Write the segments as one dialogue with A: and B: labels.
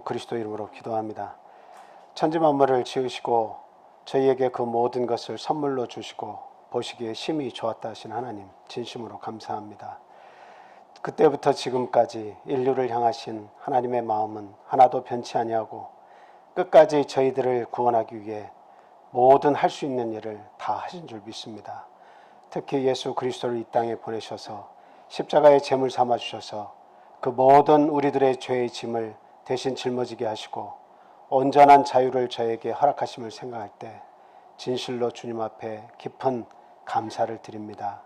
A: 그리스도 이름으로 기도합니다. 천지 만물을 지으시고 저희에게 그 모든 것을 선물로 주시고 보시기에 심히 좋았다 하신 하나님, 진심으로 감사합니다. 그때부터 지금까지 인류를 향하신 하나님의 마음은 하나도 변치 아니하고 끝까지 저희들을 구원하기 위해 모든 할 수 있는 일을 다 하신 줄 믿습니다. 특히 예수 그리스도를 이 땅에 보내셔서 십자가의 제물 삼아 주셔서 그 모든 우리들의 죄의 짐을 대신 짊어지게 하시고 온전한 자유를 저에게 허락하심을 생각할 때 진실로 주님 앞에 깊은 감사를 드립니다.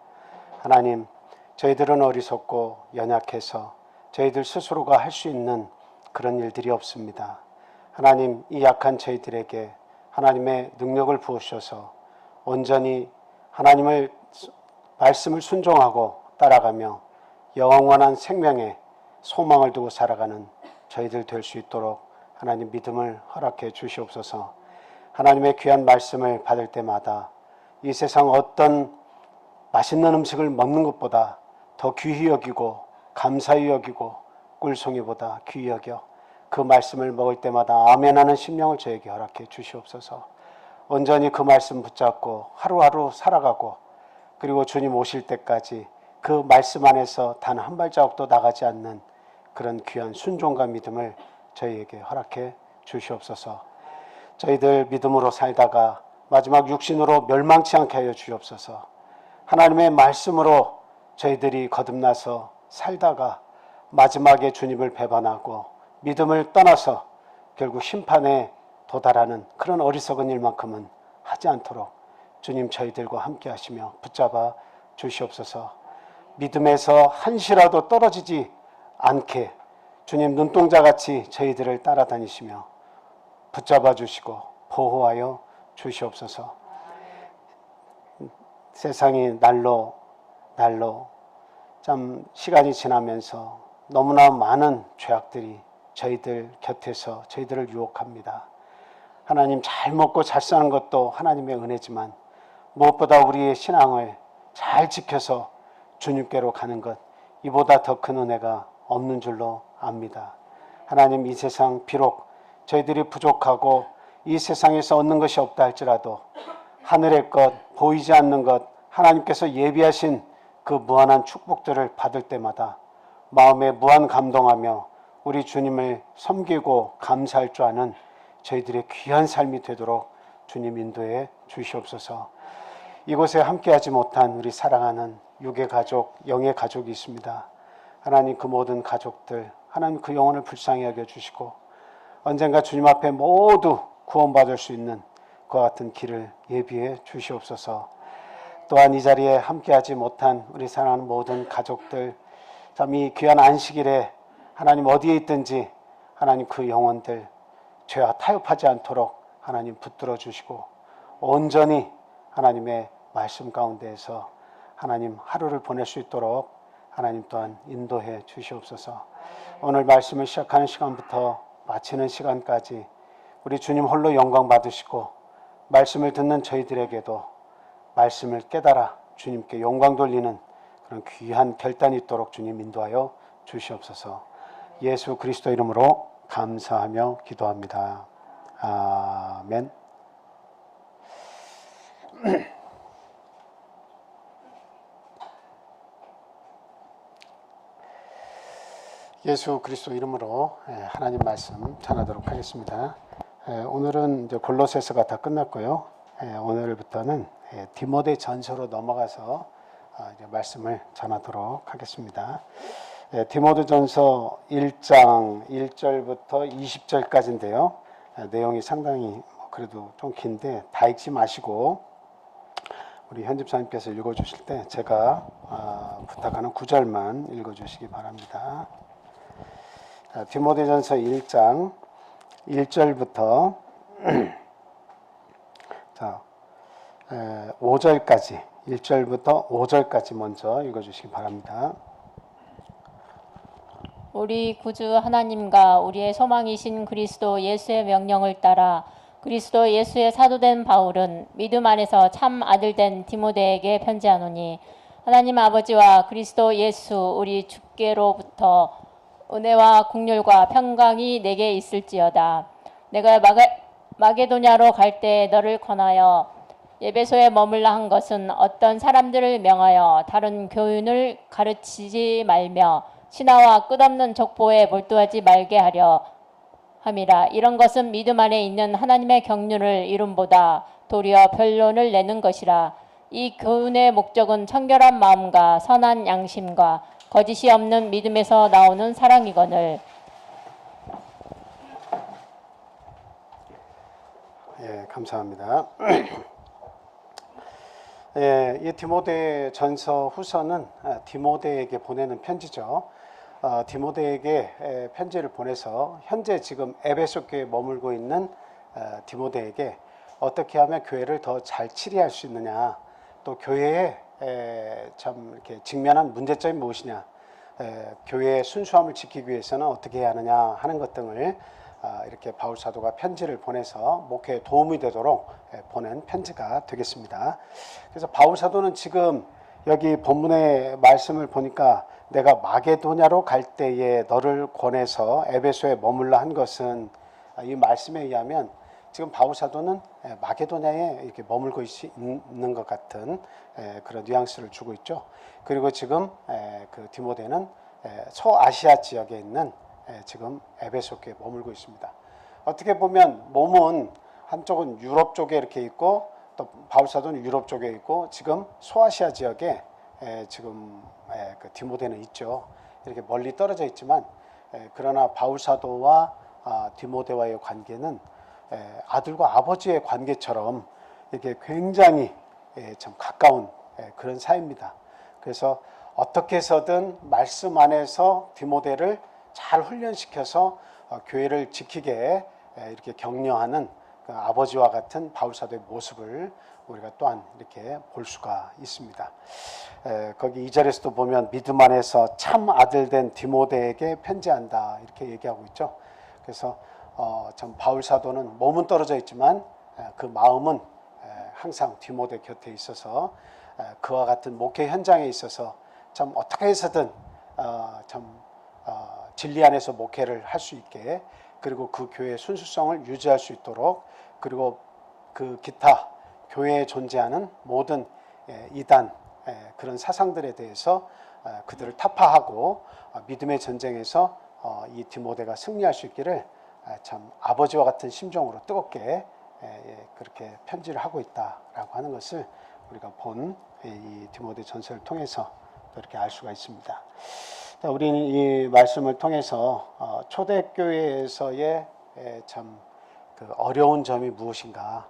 A: 하나님, 저희들은 어리석고 연약해서 저희들 스스로가 할 수 있는 그런 일들이 없습니다. 하나님, 이 약한 저희들에게 하나님의 능력을 부으셔서 온전히 하나님의 말씀을 순종하고 따라가며 영원한 생명에 소망을 두고 살아가는 저희들 될 수 있도록 하나님 믿음을 허락해 주시옵소서. 하나님의 귀한 말씀을 받을 때마다 이 세상 어떤 맛있는 음식을 먹는 것보다 더 귀히 여기고 감사히 여기고 꿀송이보다 귀히 여겨 그 말씀을 먹을 때마다 아멘하는 심령을 저에게 허락해 주시옵소서. 온전히 그 말씀 붙잡고 하루하루 살아가고 그리고 주님 오실 때까지 그 말씀 안에서 단 한 발자국도 나가지 않는 그런 귀한 순종과 믿음을 저희에게 허락해 주시옵소서. 저희들 믿음으로 살다가 마지막 육신으로 멸망치 않게 하여 주옵소서. 하나님의 말씀으로 저희들이 거듭나서 살다가 마지막에 주님을 배반하고 믿음을 떠나서 결국 심판에 도달하는 그런 어리석은 일만큼은 하지 않도록 주님 저희들과 함께 하시며 붙잡아 주시옵소서. 믿음에서 한시라도 떨어지지 않게 주님 눈동자같이 저희들을 따라다니시며 붙잡아 주시고 보호하여 주시옵소서. 세상이 날로 참 시간이 지나면서 너무나 많은 죄악들이 저희들 곁에서 저희들을 유혹합니다. 하나님, 잘 먹고 잘 사는 것도 하나님의 은혜지만 무엇보다 우리의 신앙을 잘 지켜서 주님께로 가는 것, 이보다 더 큰 은혜가 없는 줄로 압니다. 하나님, 이 세상 비록 저희들이 부족하고 이 세상에서 얻는 것이 없다 할지라도 하늘의 것, 보이지 않는 것, 하나님께서 예비하신 그 무한한 축복들을 받을 때마다 마음에 무한 감동하며 우리 주님을 섬기고 감사할 줄 아는 저희들의 귀한 삶이 되도록 주님 인도해 주시옵소서. 이곳에 함께하지 못한 우리 사랑하는 육의 가족, 영의 가족이 있습니다. 하나님, 그 모든 가족들 하나님 그 영혼을 불쌍히 여겨주시고 언젠가 주님 앞에 모두 구원받을 수 있는 그와 같은 길을 예비해 주시옵소서. 또한 이 자리에 함께하지 못한 우리 사랑하는 모든 가족들, 참 이 귀한 안식일에 하나님 어디에 있든지 하나님 그 영혼들 죄와 타협하지 않도록 하나님 붙들어 주시고 온전히 하나님의 말씀 가운데에서 하나님 하루를 보낼 수 있도록 하나님 또한 인도해 주시옵소서. 오늘 말씀을 시작하는 시간부터 마치는 시간까지 우리 주님 홀로 영광 받으시고 말씀을 듣는 저희들에게도 말씀을 깨달아 주님께 영광 돌리는 그런 귀한 결단이 있도록 주님 인도하여 주시옵소서. 예수 그리스도 이름으로 감사하며 기도합니다. 아멘. 예수 그리스도 이름으로 하나님 말씀 전하도록 하겠습니다. 오늘은 이제 골로새서가 다 끝났고요. 오늘부터는 디모데 전서로 넘어가서 이제 말씀을 전하도록 하겠습니다. 디모데 전서 1장 1절부터 20절까지인데요. 내용이 상당히 그래도 좀 긴데 다 읽지 마시고 우리 현집사님께서 읽어주실 때 제가 부탁하는 9절만 읽어주시기 바랍니다. 디모데전서 1장 1절부터 5절까지 1절부터 5절까지 먼저 읽어주시기 바랍니다.
B: 우리 구주 하나님과 우리의 소망이신 그리스도 예수의 명령을 따라 그리스도 예수의 사도된 바울은 믿음 안에서 참 아들된 디모데에게 편지하노니 하나님 아버지와 그리스도 예수 우리 주께로부터 은혜와 국률과 평강이 내게 있을지어다. 내가 마게도냐로 갈 때 너를 권하여 에베소에 머물라 한 것은 어떤 사람들을 명하여 다른 교훈을 가르치지 말며 신하와 끝없는 족보에 몰두하지 말게 하려 함이라. 이런 것은 믿음 안에 있는 하나님의 경륜을 이rum보다 도리어 변론을 내는 것이라. 이 교훈의 목적은 청결한 마음과 선한 양심과 거짓이 없는 믿음에서 나오는 사랑이거늘.
A: 예, 감사합니다. 예, 이 디모데 전서 후서는 디모데에게 보내는 편지죠. 디모데에게 편지를 보내서 현재 지금 에베소 교회에 머물고 있는 디모데에게 어떻게 하면 교회를 더 잘 치리할 수 있느냐, 또 교회에 참 이렇게 직면한 문제점이 무엇이냐, 교회의 순수함을 지키기 위해서는 어떻게 해야 하느냐 하는 것 등을 이렇게 바울 사도가 편지를 보내서 목회에 도움이 되도록 보낸 편지가 되겠습니다. 그래서 바울 사도는 지금 여기 본문의 말씀을 보니까 내가 마게도냐로 갈 때에 너를 권해서 에베소에 머물라 한 것은, 이 말씀에 의하면 지금 바울 사도는 마게도냐에 이렇게 머물고 있는 것 같은 그런 뉘앙스를 주고 있죠. 그리고 지금 그 디모데는 소아시아 지역에 있는 지금 에베소 교회에 머물고 있습니다. 어떻게 보면 몸은 한쪽은 유럽 쪽에 이렇게 있고, 또 바울 사도는 유럽 쪽에 있고, 지금 소아시아 지역에 지금 그 디모데는 있죠. 이렇게 멀리 떨어져 있지만, 그러나 바울 사도와 디모데와의 관계는 아들과 아버지의 관계처럼 이렇게 굉장히 참 가까운 그런 사이입니다. 그래서 어떻게 해서든 말씀 안에서 디모데를 잘 훈련시켜서 교회를 지키게 이렇게 격려하는 그 아버지와 같은 바울 사도의 모습을 우리가 또한 이렇게 볼 수가 있습니다. 거기 2절에서도 보면 믿음 안에서 참 아들 된 디모데에게 편지한다 이렇게 얘기하고 있죠. 그래서 참 바울 사도는 몸은 떨어져 있지만 그 마음은 항상 디모데 곁에 있어서 그와 같은 목회 현장에 있어서 참 어떻게 해서든 진리 안에서 목회를 할 수 있게, 그리고 그 교회의 순수성을 유지할 수 있도록, 그리고 그 기타 교회에 존재하는 모든 이단 그런 사상들에 대해서 그들을 타파하고 믿음의 전쟁에서 이 디모데가 승리할 수 있기를 참 아버지와 같은 심정으로 뜨겁게 그렇게 편지를 하고 있다라고 하는 것을 우리가 본 이 디모데 전서를 통해서 그렇게 알 수가 있습니다. 우리는 이 말씀을 통해서 초대교회에서의 참 그 어려운 점이 무엇인가,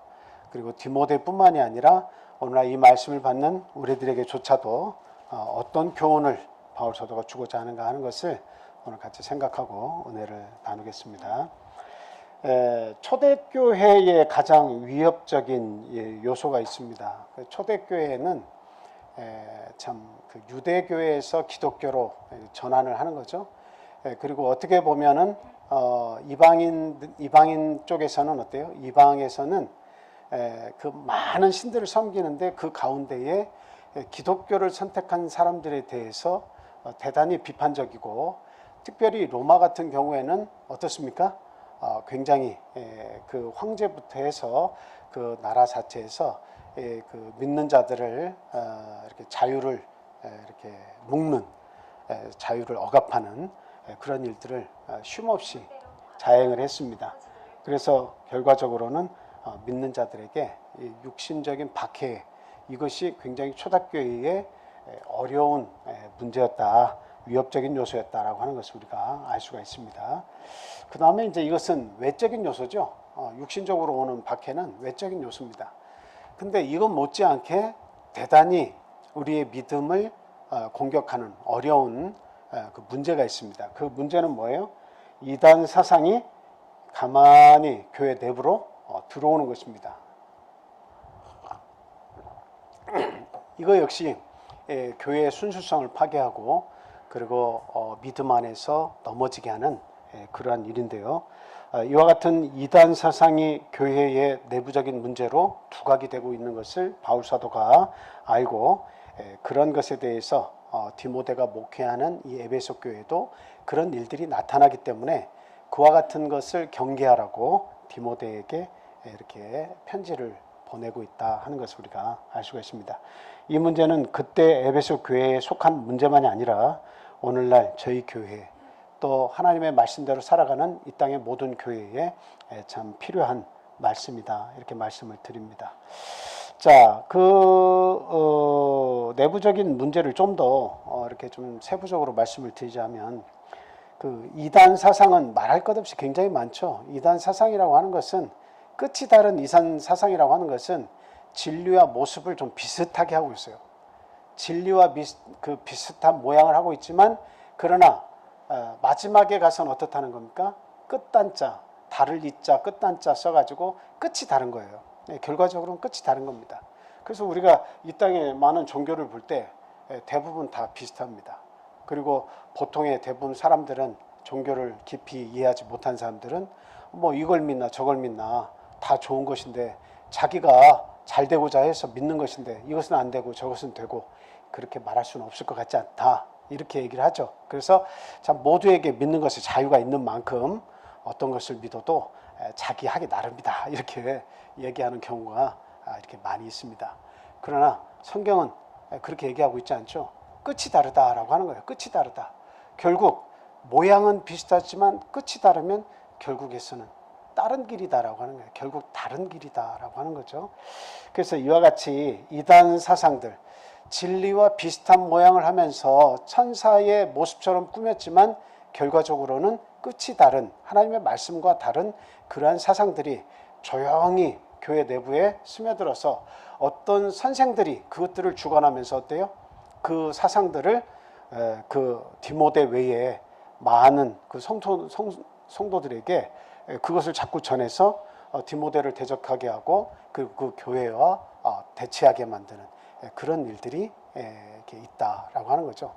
A: 그리고 디모데뿐만이 아니라 오늘날 이 말씀을 받는 우리들에게조차도 어떤 교훈을 바울 사도가 주고자 하는가 하는 것을 오늘 같이 생각하고 은혜를 나누겠습니다. 초대교회의 가장 위협적인 요소가 있습니다. 초대교회는 참 그 유대교회에서 기독교로 전환을 하는 거죠. 그리고 어떻게 보면은 이방인 쪽에서는 어때요? 이방에서는 그 많은 신들을 섬기는데 그 가운데에 기독교를 선택한 사람들에 대해서 대단히 비판적이고, 특별히 로마 같은 경우에는 어떻습니까? 굉장히 그 황제부터 해서 그 나라 자체에서 그 믿는 자들을 이렇게 자유를 이렇게 묶는, 자유를 억압하는 그런 일들을 쉼없이 자행을 했습니다. 그래서 결과적으로는 믿는 자들에게 육신적인 박해, 이것이 굉장히 초대교회의 어려운 문제였다, 위협적인 요소였다라고 하는 것을 우리가 알 수가 있습니다. 그 다음에 이제 이것은 외적인 요소죠. 육신적으로 오는 박해는 외적인 요소입니다. 근데 이건 못지않게 대단히 우리의 믿음을 공격하는 어려운 그 문제가 있습니다. 그 문제는 뭐예요? 이단 사상이 가만히 교회 내부로 들어오는 것입니다. 이거 역시 교회의 순수성을 파괴하고, 그리고 믿음 안에서 넘어지게 하는 그러한 일인데요. 이와 같은 이단 사상이 교회의 내부적인 문제로 두각이 되고 있는 것을 바울 사도가 알고, 그런 것에 대해서 디모데가 목회하는 이 에베소 교회도 그런 일들이 나타나기 때문에 그와 같은 것을 경계하라고 디모데에게 이렇게 편지를 보내고 있다 하는 것을 우리가 알 수가 있습니다. 이 문제는 그때 에베소 교회에 속한 문제만이 아니라 오늘날 저희 교회 또 하나님의 말씀대로 살아가는 이 땅의 모든 교회에 참 필요한 말씀이다 이렇게 말씀을 드립니다. 자, 내부적인 문제를 좀 더 이렇게 좀 세부적으로 말씀을 드리자면 그 이단 사상은 말할 것 없이 굉장히 많죠. 이단 사상이라고 하는 것은 끝이 다른 이단 사상이라고 하는 것은 진리와 모습을 좀 비슷하게 하고 있어요. 진리와 비슷한 모양을 하고 있지만 그러나 마지막에 가서는 어떻다는 겁니까? 끝단자, 다를 이자 끝단자 써가지고 끝이 다른 거예요. 결과적으로는 끝이 다른 겁니다. 그래서 우리가 이 땅에 많은 종교를 볼 때 대부분 다 비슷합니다. 그리고 보통의 대부분 사람들은 종교를 깊이 이해하지 못한 사람들은 뭐 이걸 믿나 저걸 믿나 다 좋은 것인데 자기가 잘 되고자 해서 믿는 것인데 이것은 안 되고 저것은 되고 그렇게 말할 수는 없을 것 같지 않다 이렇게 얘기를 하죠. 그래서 참 모두에게 믿는 것에 자유가 있는 만큼 어떤 것을 믿어도 자기 하기 나름이다 이렇게 얘기하는 경우가 이렇게 많이 있습니다. 그러나 성경은 그렇게 얘기하고 있지 않죠. 끝이 다르다라고 하는 거예요. 끝이 다르다. 결국 모양은 비슷하지만 끝이 다르면 결국에서는 다른 길이다라고 하는 거예요. 결국 다른 길이다라고 하는 거죠. 그래서 이와 같이 이단 사상들, 진리와 비슷한 모양을 하면서 천사의 모습처럼 꾸몄지만 결과적으로는 끝이 다른 하나님의 말씀과 다른 그러한 사상들이 조용히 교회 내부에 스며들어서 어떤 선생들이 그것들을 주관하면서 어때요? 그 사상들을 그 디모데 외에 많은 그 성도들에게 그것을 자꾸 전해서 디모데를 대적하게 하고 그 교회와 대치하게 만드는 그런 일들이 이렇게 있다라고 하는 거죠.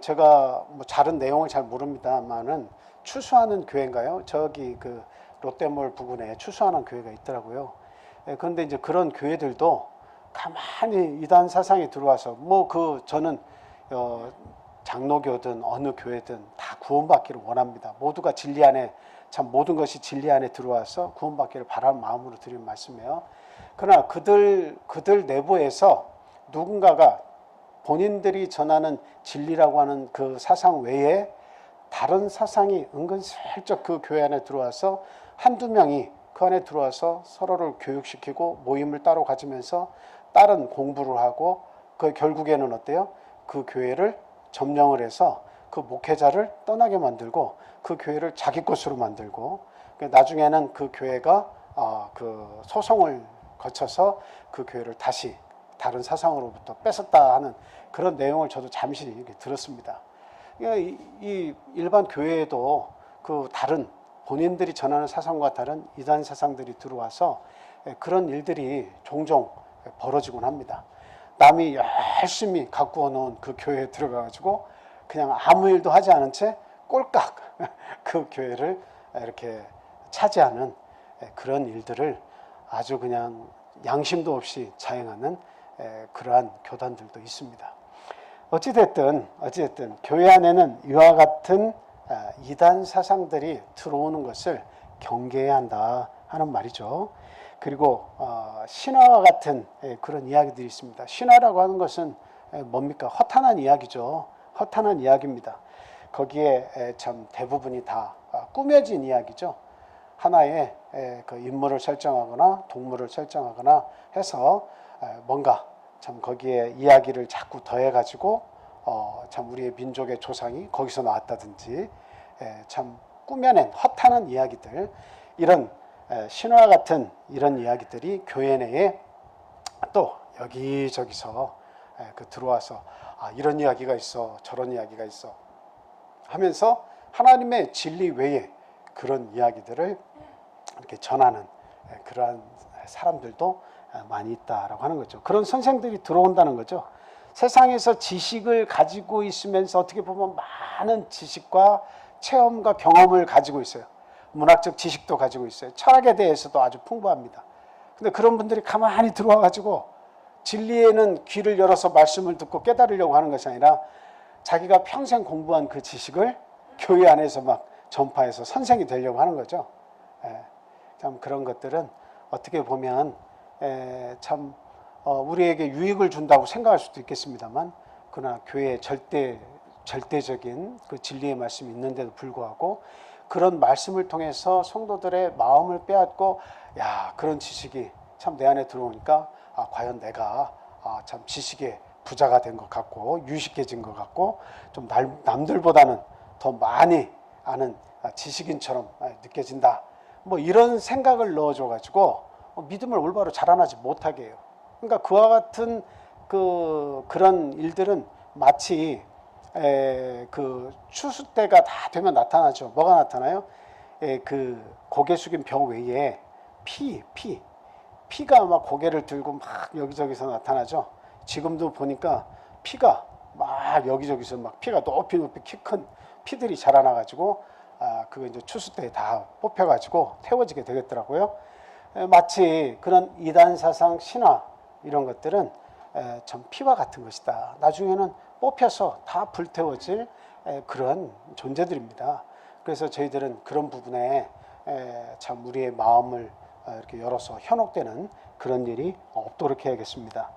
A: 제가 뭐 다른 내용을 잘 모릅니다만은 추수하는 교회인가요? 저기 그 롯데몰 부근에 추수하는 교회가 있더라고요. 그런데 이제 그런 교회들도 가만히 이단 사상이 들어와서 저는 장로교든 어느 교회든 다 구원받기를 원합니다. 모두가 진리 안에 참 모든 것이 진리 안에 들어와서 구원받기를 바라는 마음으로 드리는 말씀이에요. 그러나 그들 내부에서 누군가가 본인들이 전하는 진리라고 하는 그 사상 외에 다른 사상이 은근슬쩍 그 교회 안에 들어와서 한두 명이 그 안에 들어와서 서로를 교육시키고 모임을 따로 가지면서 다른 공부를 하고 그 결국에는 어때요? 그 교회를 점령을 해서 그 목회자를 떠나게 만들고 그 교회를 자기 것으로 만들고 나중에는 그 교회가 그 소송을 거쳐서 그 교회를 다시 다른 사상으로부터 뺏었다 하는 그런 내용을 저도 잠시 이렇게 들었습니다. 이 일반 교회에도 그 다른 본인들이 전하는 사상과 다른 이단 사상들이 들어와서 그런 일들이 종종 벌어지곤 합니다. 남이 열심히 가꾸어 놓은 그 교회에 들어가가지고 그냥 아무 일도 하지 않은 채 꼴깍 그 교회를 이렇게 차지하는 그런 일들을 아주 그냥 양심도 없이 자행하는 그러한 교단들도 있습니다. 어찌됐든 교회 안에는 이와 같은 이단 사상들이 들어오는 것을 경계해야 한다 하는 말이죠. 그리고 신화와 같은 그런 이야기들이 있습니다. 신화라고 하는 것은 뭡니까? 허탄한 이야기죠. 허탄한 이야기입니다. 거기에 참 대부분이 다 꾸며진 이야기죠. 하나의 그 인물을 설정하거나 동물을 설정하거나 해서 뭔가 참 거기에 이야기를 자꾸 더해가지고 참 우리의 민족의 조상이 거기서 나왔다든지 참 꾸며낸 허탄한 이야기들, 이런 신화 같은 이런 이야기들이 교회 내에 또 여기저기서 들어와서 이런 이야기가 있어 저런 이야기가 있어 하면서 하나님의 진리 외에 그런 이야기들을 이렇게 전하는 그러한 사람들도 많이 있다라고 하는 거죠. 그런 선생들이 들어온다는 거죠. 세상에서 지식을 가지고 있으면서 어떻게 보면 많은 지식과 체험과 경험을 가지고 있어요. 문학적 지식도 가지고 있어요. 철학에 대해서도 아주 풍부합니다. 근데 그런 분들이 가만히 들어와 가지고 진리에는 귀를 열어서 말씀을 듣고 깨달으려고 하는 것이 아니라 자기가 평생 공부한 그 지식을 교회 안에서 막 전파해서 선생이 되려고 하는 거죠. 참 그런 것들은 어떻게 보면 참 우리에게 유익을 준다고 생각할 수도 있겠습니다만, 그러나 교회에 절대적인 그 진리의 말씀이 있는데도 불구하고 그런 말씀을 통해서 성도들의 마음을 빼앗고, 야, 그런 지식이 참 내 안에 들어오니까 과연 내가 참 지식의 부자가 된 것 같고 유식해진 것 같고 좀 남들보다는 더 많이 아는 지식인처럼 느껴진다. 뭐 이런 생각을 넣어줘가지고 믿음을 올바로 자라나지 못하게 해요. 그러니까 그와 같은 그런 일들은 마치 그 추수 때가 다 되면 나타나죠. 뭐가 나타나요? 그 고개 숙인 벽 외에 피가 막 고개를 들고 막 여기저기서 나타나죠. 지금도 보니까 피가 막 여기저기서 막 피가 높이 키 큰 피들이 자라나가지고 그거 이제 추수 때 다 뽑혀가지고 태워지게 되겠더라고요. 마치 그런 이단 사상 신화 이런 것들은 참 피와 같은 것이다. 나중에는 뽑혀서 다 불태워질 그런 존재들입니다. 그래서 저희들은 그런 부분에 참 우리의 마음을 이렇게 열어서 현혹되는 그런 일이 없도록 해야겠습니다.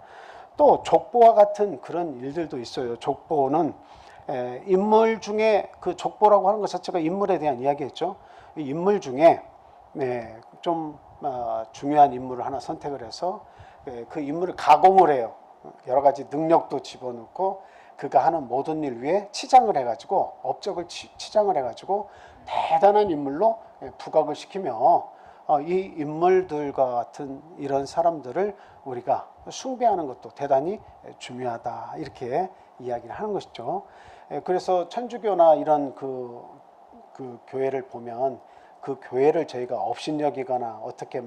A: 또 족보와 같은 그런 일들도 있어요. 족보는 인물 중에, 그 족보라고 하는 것 자체가 인물에 대한 이야기였죠. 이 인물 중에 좀 중요한 인물을 하나 선택을 해서 그 인물을 가공을 해요. 여러 가지 능력도 집어넣고 그가 하는 모든 일 위에 치장을 해가지고, 업적을 치장을 해가지고 대단한 인물로 부각을 시키며 이 인물들과 같은 이런 사람들을 우리가 숭배하는 것도 대단히 중요하다, 이렇게 이야기를 하는 것이죠. 그래서 천주교나 이런 그 교회를 보면 그 교회를 저희가 업신여기거나 어떻게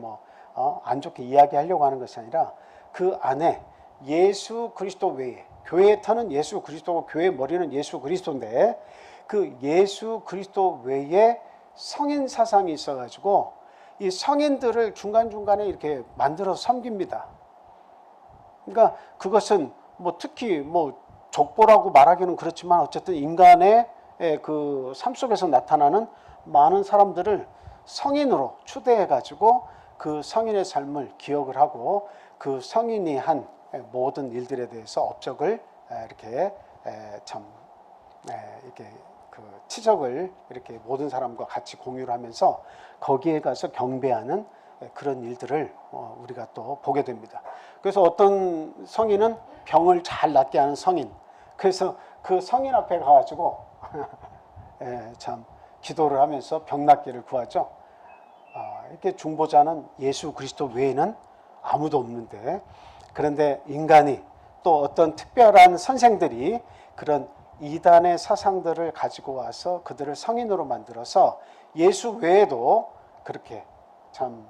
A: 안 좋게 이야기하려고 하는 것이 아니라 그 안에 예수 그리스도 외에, 교회의 터는 예수 그리스도고 교회의 머리는 예수 그리스도인데 그 예수 그리스도 외에 성인 사상이 있어가지고 이 성인들을 중간중간에 이렇게 만들어서 섬깁니다. 그러니까 그것은 특히 족보라고 말하기는 그렇지만 어쨌든 인간의 그 삶 속에서 나타나는 많은 사람들을 성인으로 추대해가지고 그 성인의 삶을 기억을 하고 그 성인이 한 모든 일들에 대해서 업적을 이렇게 이렇게 그 치적을 이렇게 모든 사람과 같이 공유를 하면서 거기에 가서 경배하는 그런 일들을 우리가 또 보게 됩니다. 그래서 어떤 성인은 병을 잘 낫게 하는 성인, 그래서 그 성인 앞에 가가지고 참 기도를 하면서 병 낫기를 구하죠. 이렇게 중보자는 예수 그리스도 외에는 아무도 없는데, 그런데 인간이 또 어떤 특별한 선생들이 그런 이단의 사상들을 가지고 와서 그들을 성인으로 만들어서 예수 외에도 그렇게 참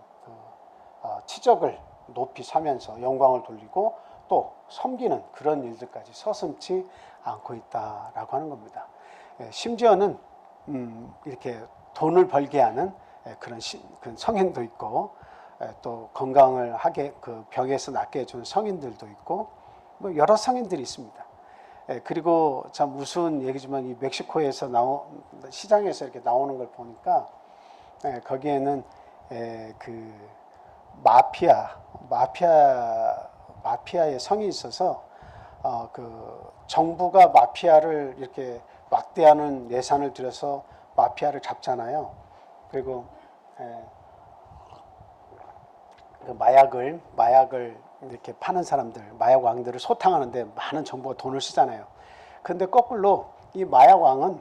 A: 치적을 높이 사면서 영광을 돌리고 또 섬기는 그런 일들까지 서슴지 않고 있다라고 하는 겁니다. 심지어는 이렇게 돈을 벌게 하는 그런 성인도 있고, 또 건강을 하게 그 병에서 낫게 해주는 성인들도 있고, 여러 성인들이 있습니다. 그리고 참 우스운 얘기지만 이 멕시코에서 시장에서 이렇게 나오는 걸 보니까 거기에는 그 마피아의 성이 있어서 그 정부가 마피아를 이렇게 막대하는 예산을 들여서 마피아를 잡잖아요. 그리고 그 마약을 이렇게 파는 사람들, 마약 왕들을 소탕하는데 많은 정부가 돈을 쓰잖아요. 그런데 거꾸로 이 마약 왕은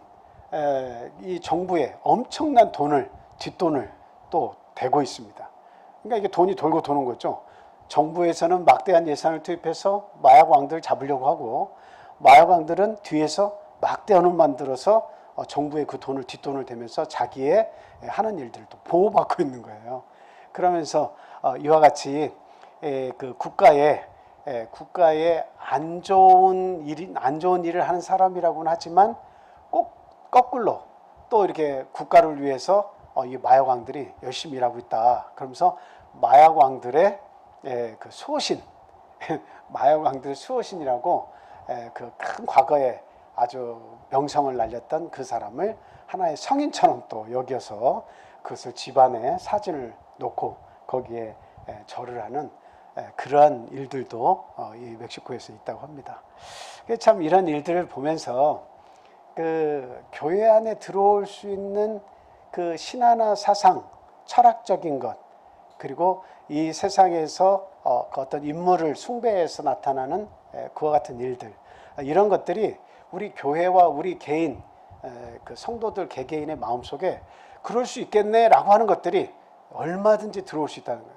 A: 이 정부에 엄청난 뒷돈을 또 대고 있습니다. 그러니까 이게 돈이 돌고 도는 거죠. 정부에서는 막대한 예산을 투입해서 마약 왕들을 잡으려고 하고, 마약 왕들은 뒤에서 막대한 돈 만들어서 정부에 그 뒷돈을 대면서 자기의 하는 일들을 또 보호받고 있는 거예요. 그러면서 이와 같이 그 국가에 안 좋은 일을 하는 사람이라고는 하지만 꼭 거꾸로 또 이렇게 국가를 위해서 이 마약왕들이 열심히 일하고 있다. 그러면서 마약왕들의 그 소신, 마약왕들 수호신이라고 그 큰 과거에 아주 명성을 날렸던 그 사람을 하나의 성인처럼 또 여겨서 그것을 집안에 사진을 놓고 거기에 절을 하는 그러한 일들도 이 멕시코에서 있다고 합니다. 참 이런 일들을 보면서 그 교회 안에 들어올 수 있는 그 신화나 사상, 철학적인 것, 그리고 이 세상에서 그 어떤 인물을 숭배해서 나타나는 그와 같은 일들, 이런 것들이 우리 교회와 우리 개인, 그 성도들 개개인의 마음속에 그럴 수 있겠네라고 하는 것들이 얼마든지 들어올 수 있다는 거예요.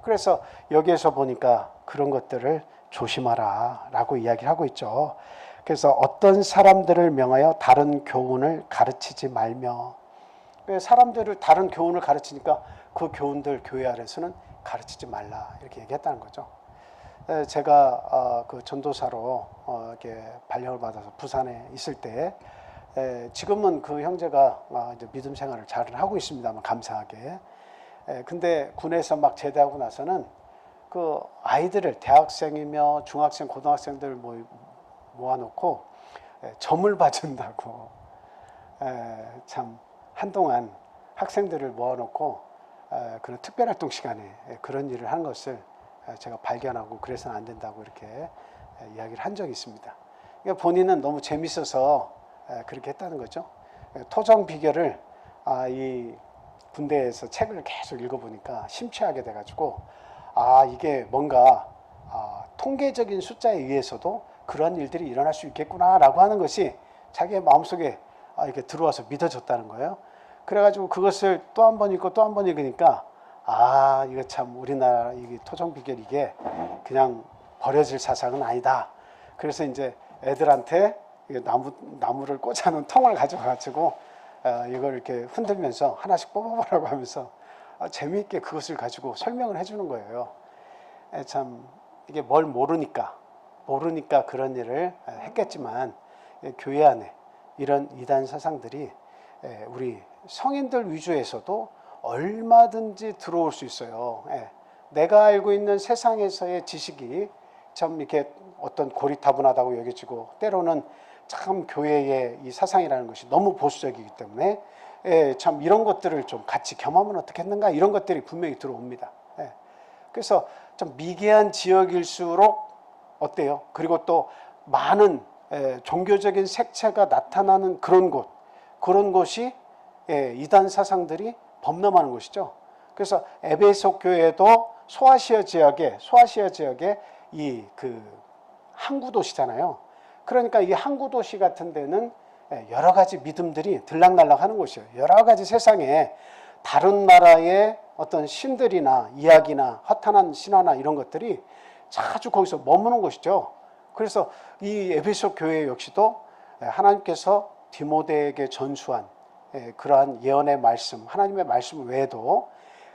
A: 그래서 여기에서 보니까 그런 것들을 조심하라 라고 이야기를 하고 있죠. 그래서 어떤 사람들을 명하여 다른 교훈을 가르치지 말며, 사람들을 다른 교훈을 가르치니까 그 교훈들 교회 안에서는 가르치지 말라 이렇게 얘기했다는 거죠. 제가 그 전도사로 이렇게 발령을 받아서 부산에 있을 때, 지금은 그 형제가 이제 믿음 생활을 잘 하고 있습니다만 감사하게. 근데 군에서 막 제대하고 나서는 그 아이들을 대학생이며 중학생, 고등학생들 모아놓고 점을 봐준다고, 참 한동안 학생들을 모아놓고 그런 특별활동 시간에 그런 일을 하는 것을 제가 발견하고 그래서는 안 된다고 이렇게 이야기를 한 적이 있습니다. 그러니까 본인은 너무 재밌어서 그렇게 했다는 거죠. 토정 비결을 이 군대에서 책을 계속 읽어보니까 심취하게 돼가지고 이게 뭔가 통계적인 숫자에 의해서도 그런 일들이 일어날 수 있겠구나라고 하는 것이 자기의 마음속에 이렇게 들어와서 믿어졌다는 거예요. 그래가지고 그것을 또 한 번 읽고 또 한 번 읽으니까 이거 참 우리나라 이게 토종 비결 이게 그냥 버려질 사상은 아니다. 그래서 이제 애들한테 나무를 꽂아놓은 통을 가져가지고 이걸 이렇게 흔들면서 하나씩 뽑아보라고 하면서 재미있게 그것을 가지고 설명을 해주는 거예요. 참 이게 뭘 모르니까 그런 일을 했겠지만 교회 안에 이런 이단 사상들이 우리 성인들 위주에서도 얼마든지 들어올 수 있어요. 내가 알고 있는 세상에서의 지식이 참 이렇게 어떤 고리타분하다고 여겨지고 때로는 참 교회의 이 사상이라는 것이 너무 보수적이기 때문에 참 이런 것들을 좀 같이 겸하면 어떻겠는가 이런 것들이 분명히 들어옵니다. 그래서 좀 미개한 지역일수록 어때요? 그리고 또 많은 종교적인 색채가 나타나는 그런 곳이 이단 사상들이 범람하는 곳이죠. 그래서 에베소 교회도 소아시아 지역에 이 그 항구 도시잖아요. 그러니까 이 항구 도시 같은 데는 여러 가지 믿음들이 들락날락하는 곳이에요. 여러 가지 세상에 다른 나라의 어떤 신들이나 이야기나 허탄한 신화나 이런 것들이 자주 거기서 머무는 곳이죠. 그래서 이 에베소 교회 역시도 하나님께서 디모데에게 전수한 그러한 예언의 말씀, 하나님의 말씀 외에도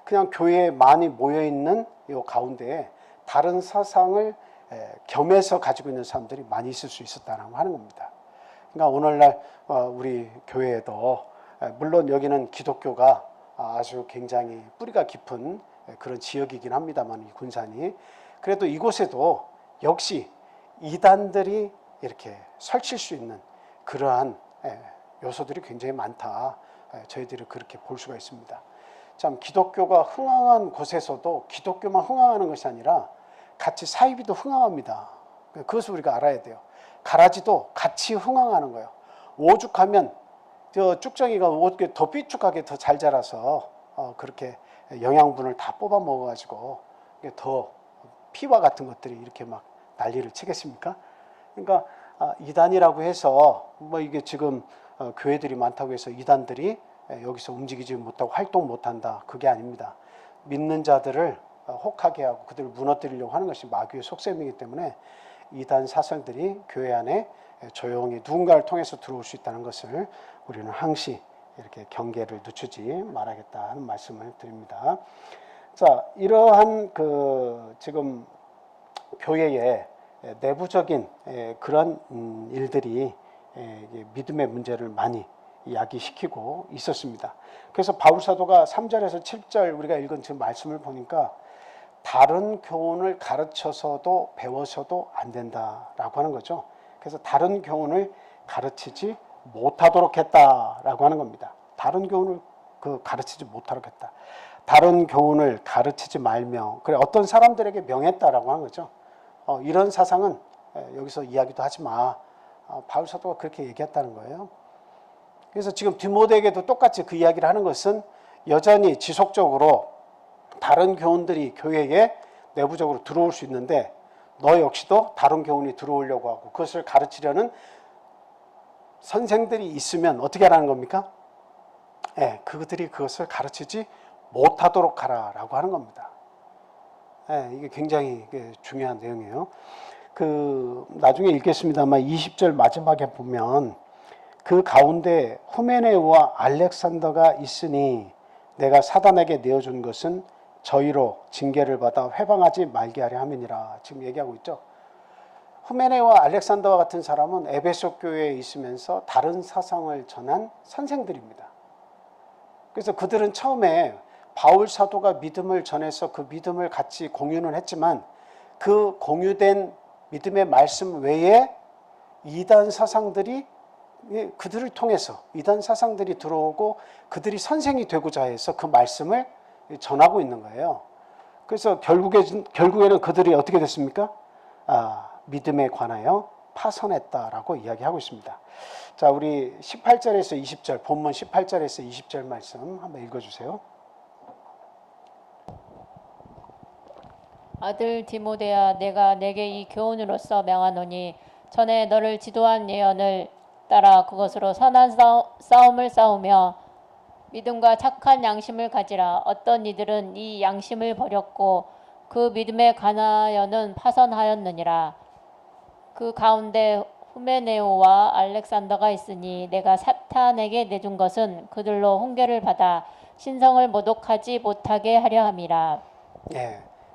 A: 그냥 교회에 많이 모여있는 이 가운데에 다른 사상을 겸해서 가지고 있는 사람들이 많이 있을 수 있었다고 하는 겁니다. 그러니까 오늘날 우리 교회에도 물론 여기는 기독교가 아주 굉장히 뿌리가 깊은 그런 지역이긴 합니다만 이 군산이 그래도 이곳에도 역시 이단들이 이렇게 설칠 수 있는 그러한 요소들이 굉장히 많다. 저희들이 그렇게 볼 수가 있습니다. 참 기독교가 흥황한 곳에서도 기독교만 흥황하는 것이 아니라 같이 사이비도 흥황합니다. 그것을 우리가 알아야 돼요. 가라지도 같이 흥황하는 거예요. 오죽하면 저 쭉정이가 어떻게 더 삐쭉하게 더 잘 자라서 그렇게 영양분을 다 뽑아 먹어가지고 더 피와 같은 것들이 이렇게 막 난리를 치겠습니까? 그러니까 이단이라고 해서 뭐 이게 지금 교회들이 많다고 해서 이단들이 여기서 움직이지 못하고 활동 못한다. 그게 아닙니다. 믿는 자들을 혹하게 하고 그들을 무너뜨리려고 하는 것이 마귀의 속셈이기 때문에 이단 사상들이 교회 안에 조용히 누군가를 통해서 들어올 수 있다는 것을 우리는 항시 이렇게 경계를 늦추지 말아야겠다 하는 말씀을 드립니다. 자, 이러한 그 지금 교회의 내부적인 그런 일들이 믿음의 문제를 많이 야기시키고 있었습니다. 그래서 바울 사도가 3절에서 7절 우리가 읽은 지금 말씀을 보니까 다른 교훈을 가르쳐서도 배워서도 안 된다라고 하는 거죠. 그래서 다른 교훈을 가르치지 못하도록 했다라고 하는 겁니다. 다른 교훈을 가르치지 못하도록 했다. 다른 교훈을 가르치지 말며 그래 어떤 사람들에게 명했다라고 하는 거죠. 이런 사상은 여기서 이야기도 하지 마. 바울 사도가 그렇게 얘기했다는 거예요. 그래서 지금 디모데에게도 똑같이 그 이야기를 하는 것은 여전히 지속적으로 다른 교훈들이 교회에 내부적으로 들어올 수 있는데 너 역시도 다른 교훈이 들어오려고 하고 그것을 가르치려는 선생들이 있으면 어떻게 하라는 겁니까? 그들이 그것을 가르치지 못하도록 하라라고 하는 겁니다. 이게 굉장히 중요한 내용이에요. 나중에 읽겠습니다만 20절 마지막에 보면 그 가운데 후메네오와 알렉산더가 있으니 내가 사단에게 내어준 것은 저희로 징계를 받아 회방하지 말게 하려 함이니라. 지금 얘기하고 있죠. 후메네오와 알렉산더와 같은 사람은 에베소 교회에 있으면서 다른 사상을 전한 선생들입니다. 그래서 그들은 처음에 바울 사도가 믿음을 전해서 그 믿음을 같이 공유는 했지만 그 공유된 믿음의 말씀 외에 이단 사상들이 그들을 통해서 이단 사상들이 들어오고 그들이 선생이 되고자 해서 그 말씀을 전하고 있는 거예요. 그래서 결국에는 그들이 어떻게 됐습니까? 믿음에 관하여 파선했다라고 이야기하고 있습니다. 자, 우리 18절에서 20절, 본문 18절에서 20절 말씀 한번 읽어주세요.
B: 아들 디모데야, 내가 내게 이 교훈으로서 명하노니 전에 너를 지도한 예언을 따라 그것으로 선한 싸움을 싸우며 믿음과 착한 양심을 가지라. 어떤 이들은 이 양심을 버렸고 그 믿음에 관하여는 파선하였느니라. 그 가운데 후메네오와 알렉산더가 있으니 내가 사탄에게 내준 것은 그들로 훈계를 받아 신성을 모독하지 못하게 하려 함이라.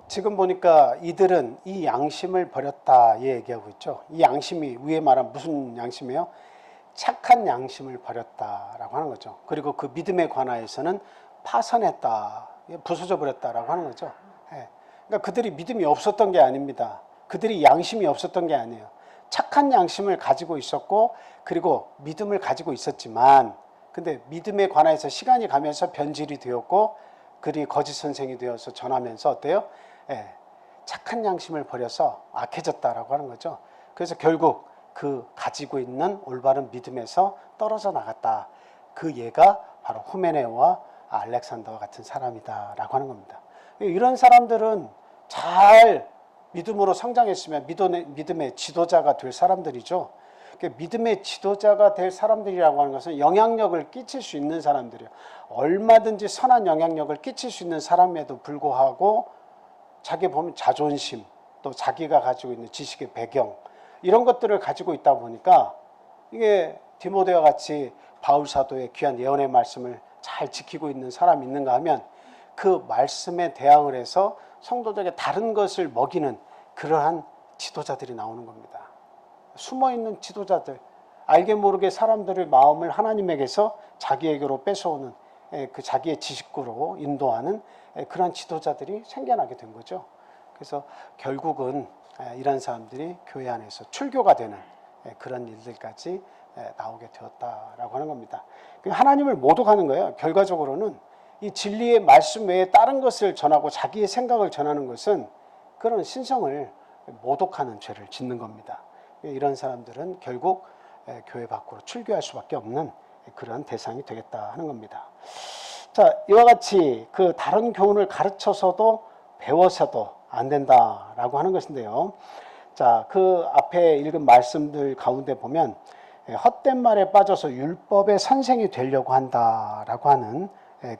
A: 지금 보니까 이들은 이 양심을 버렸다 얘기하고 있죠. 이 양심이 위에 말한 무슨 양심이에요? 착한 양심을 버렸다라고 하는 거죠. 그리고 그 믿음에 관하여서는 파선했다, 부서져 버렸다라고 하는 거죠. 그러니까 그들이 믿음이 없었던 게 아닙니다. 그들이 양심이 없었던 게 아니에요. 착한 양심을 가지고 있었고 그리고 믿음을 가지고 있었지만 근데 믿음에 관해서 시간이 가면서 변질이 되었고 그들이 거짓 선생이 되어서 전하면서 어때요? 착한 양심을 버려서 악해졌다라고 하는 거죠. 그래서 결국 그 가지고 있는 올바른 믿음에서 떨어져 나갔다. 그 예가 바로 후메네오와 알렉산더와 같은 사람이다라고 하는 겁니다. 이런 사람들은 잘 믿음으로 성장했으면 믿음의 지도자가 될 사람들이죠. 믿음의 지도자가 될 사람들이라고 하는 것은 영향력을 끼칠 수 있는 사람들이에요. 얼마든지 선한 영향력을 끼칠 수 있는 사람에도 불구하고 자기 보면 자존심, 또 자기가 가지고 있는 지식의 배경 이런 것들을 가지고 있다 보니까 이게 디모데와 같이 바울 사도의 귀한 예언의 말씀을 잘 지키고 있는 사람이 있는가 하면 그 말씀에 대항을 해서 성도들에게 다른 것을 먹이는 그러한 지도자들이 나오는 겁니다. 숨어있는 지도자들, 알게 모르게 사람들의 마음을 하나님에게서 자기에게로 뺏어오는 그 자기의 지식구로 인도하는 그런 지도자들이 생겨나게 된 거죠. 그래서 결국은 이런 사람들이 교회 안에서 출교가 되는 그런 일들까지 나오게 되었다라고 하는 겁니다. 하나님을 모독하는 거예요. 결과적으로는 이 진리의 말씀 외에 다른 것을 전하고 자기의 생각을 전하는 것은 그런 신성을 모독하는 죄를 짓는 겁니다. 이런 사람들은 결국 교회 밖으로 출교할 수밖에 없는 그런 대상이 되겠다 하는 겁니다. 자, 이와 같이 그 다른 교훈을 가르쳐서도 배워서도 안 된다라고 하는 것인데요. 자, 그 앞에 읽은 말씀들 가운데 보면 헛된 말에 빠져서 율법의 선생이 되려고 한다라고 하는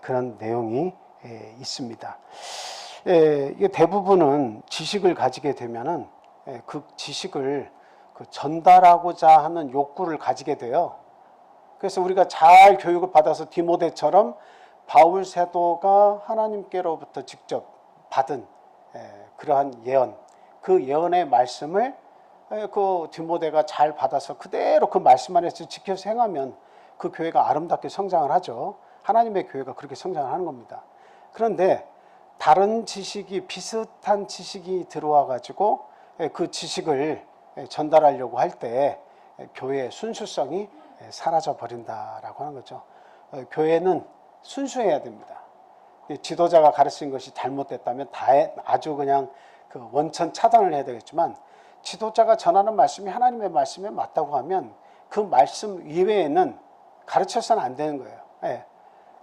A: 그런 내용이 있습니다. 이게 대부분은 지식을 가지게 되면은 그 지식을 전달하고자 하는 욕구를 가지게 돼요. 그래서 우리가 잘 교육을 받아서 디모데처럼 바울 사도가 하나님께로부터 직접 받은 그러한 예언, 그 예언의 말씀을 그 디모데가 잘 받아서 그대로 그 말씀 안에서 지켜서 행하면 그 교회가 아름답게 성장을 하죠. 하나님의 교회가 그렇게 성장을 하는 겁니다. 그런데 다른 지식이 비슷한 지식이 들어와 가지고 그 지식을 전달하려고 할 때 교회의 순수성이 사라져 버린다라고 하는 거죠. 교회는 순수해야 됩니다. 지도자가 가르친 것이 잘못됐다면 아주 그냥 그 원천 차단을 해야 되겠지만, 지도자가 전하는 말씀이 하나님의 말씀에 맞다고 하면 그 말씀 이외에는 가르쳐서는 안 되는 거예요. 예.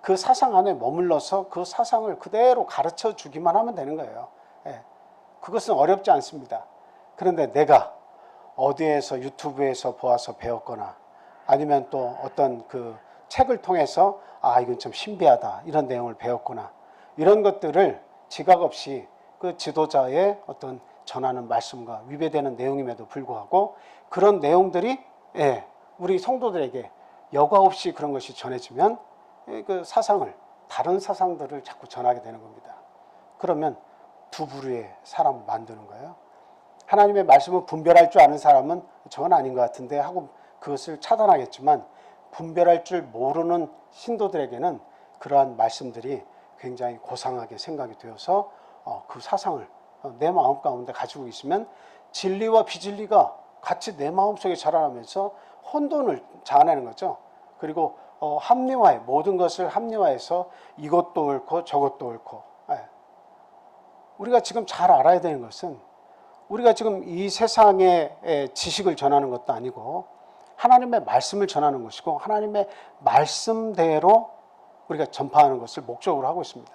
A: 그 사상 안에 머물러서 그 사상을 그대로 가르쳐 주기만 하면 되는 거예요. 예. 그것은 어렵지 않습니다. 그런데 내가 어디에서 유튜브에서 보아서 배웠거나 아니면 또 어떤 그 책을 통해서 이건 좀 신비하다 이런 내용을 배웠거나 이런 것들을 지각 없이 그 지도자의 어떤 전하는 말씀과 위배되는 내용임에도 불구하고 그런 내용들이 우리 성도들에게 여과 없이 그런 것이 전해지면 그 사상을, 다른 사상들을 자꾸 전하게 되는 겁니다. 그러면 두 부류의 사람을 만드는 거예요. 하나님의 말씀을 분별할 줄 아는 사람은 저건 아닌 것 같은데 하고 그것을 차단하겠지만, 분별할 줄 모르는 신도들에게는 그러한 말씀들이 굉장히 고상하게 생각이 되어서 그 사상을 내 마음 가운데 가지고 있으면 진리와 비진리가 같이 내 마음속에 자라나면서 혼돈을 자아내는 거죠. 그리고 합리화해, 모든 것을 합리화해서 이것도 옳고 저것도 옳고. 우리가 지금 잘 알아야 되는 것은, 우리가 지금 이 세상의 지식을 전하는 것도 아니고 하나님의 말씀을 전하는 것이고, 하나님의 말씀대로 우리가 전파하는 것을 목적으로 하고 있습니다.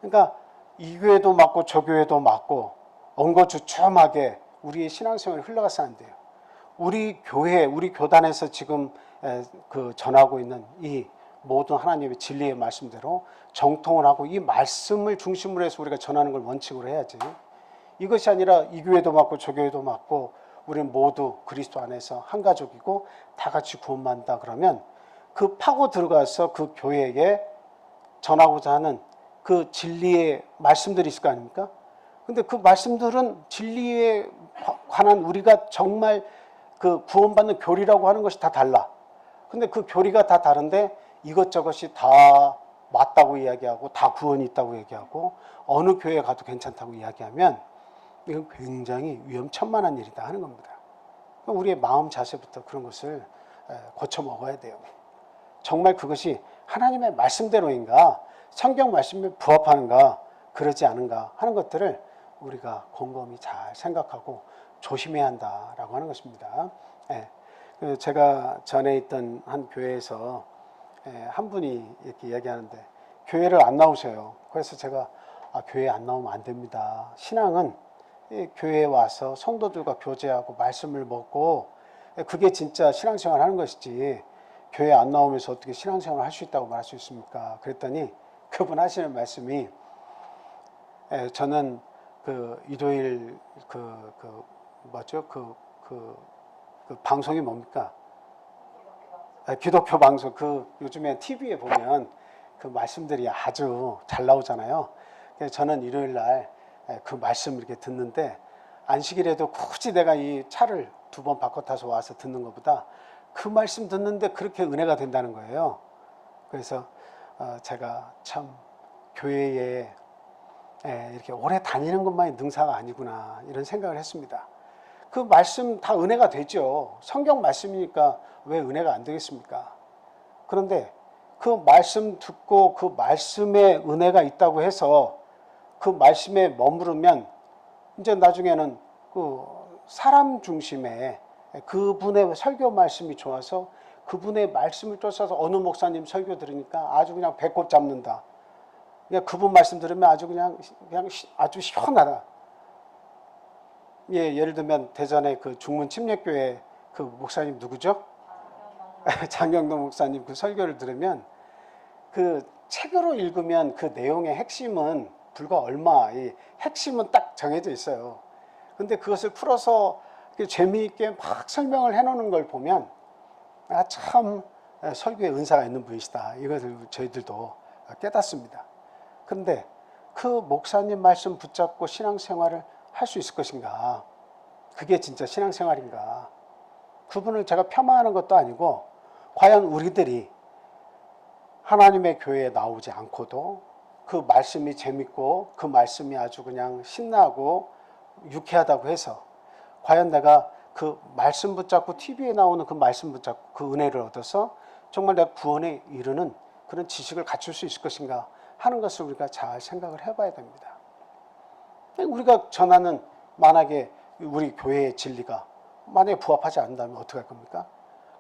A: 그러니까 이 교회도 맞고 저 교회도 맞고 엉거주춤하게 우리의 신앙생활이 흘러가서 안 돼요. 우리 교회, 우리 교단에서 지금 그 전하고 있는 이 모든 하나님의 진리의 말씀대로 정통을 하고 이 말씀을 중심으로 해서 우리가 전하는 걸 원칙으로 해야지, 이것이 아니라 이 교회도 맞고 저 교회도 맞고 우리는 모두 그리스도 안에서 한 가족이고 다 같이 구원받는다 그러면 그 파고 들어가서 그 교회에 전하고자 하는 그 진리의 말씀들이 있을 거 아닙니까? 근데 그 말씀들은 진리에 관한 우리가 정말 그 구원받는 교리라고 하는 것이 다 달라. 근데 그 교리가 다 다른데 이것저것이 다 맞다고 이야기하고 다 구원이 있다고 얘기하고 어느 교회에 가도 괜찮다고 이야기하면 이건 굉장히 위험천만한 일이다 하는 겁니다. 우리의 마음 자세부터 그런 것을 고쳐 먹어야 돼요. 정말 그것이 하나님의 말씀대로인가, 성경 말씀에 부합하는가, 그러지 않은가 하는 것들을 우리가 곰곰이 잘 생각하고 조심해야 한다라고 하는 것입니다. 제가 전에 있던 한 교회에서 한 분이 이렇게 이야기하는데 교회를 안 나오셔요. 그래서 제가 교회 안 나오면 안 됩니다. 신앙은 교회에 와서 성도들과 교제하고 말씀을 먹고 그게 진짜 신앙생활 하는 것이지, 교회 안 나오면서 어떻게 신앙생활을 할 수 있다고 말할 수 있습니까? 그랬더니 그분 하시는 말씀이, 저는 그 일요일 그 방송이 뭡니까? 기독교 방송, 요즘에 TV에 보면 그 말씀들이 아주 잘 나오잖아요. 그래서 저는 일요일 날 그 말씀을 이렇게 듣는데, 안식일에도 굳이 내가 이 차를 2번 바꿔 타서 와서 듣는 것보다 그 말씀 듣는데 그렇게 은혜가 된다는 거예요. 그래서 제가 참 교회에 이렇게 오래 다니는 것만이 능사가 아니구나 이런 생각을 했습니다. 그 말씀 다 은혜가 되죠. 성경 말씀이니까 왜 은혜가 안 되겠습니까? 그런데 그 말씀 듣고 그 말씀에 은혜가 있다고 해서 그 말씀에 머무르면 이제 나중에는 그 사람 중심의 그분의 설교 말씀이 좋아서 그분의 말씀을 쫓아서 어느 목사님 설교 들으니까 아주 그냥 배꼽 잡는다. 그냥 그분 말씀 들으면 아주 그냥 아주 시원하다. 예를 들면 대전의 그 중문 침례교회 그 목사님 누구죠? 장경동 목사님 그 설교를 들으면 그 책으로 읽으면 그 내용의 핵심은 불과 얼마, 이 핵심은 딱 정해져 있어요. 근데 그것을 풀어서 재미있게 막 설명을 해놓는 걸 보면 참 설교에 은사가 있는 분이시다. 이것을 저희들도 깨닫습니다. 그런데 그 목사님 말씀 붙잡고 신앙생활을 할 수 있을 것인가? 그게 진짜 신앙생활인가? 그분을 제가 폄하하는 것도 아니고, 과연 우리들이 하나님의 교회에 나오지 않고도 그 말씀이 재밌고 그 말씀이 아주 그냥 신나고 유쾌하다고 해서 과연 내가 그 말씀 붙잡고 TV에 나오는 그 말씀 붙잡고 그 은혜를 얻어서 정말 내가 구원에 이르는 그런 지식을 갖출 수 있을 것인가 하는 것을 우리가 잘 생각을 해봐야 됩니다. 우리가 전하는 만약에 우리 교회의 진리가 만약에 부합하지 않는다면 어떻게 할 겁니까?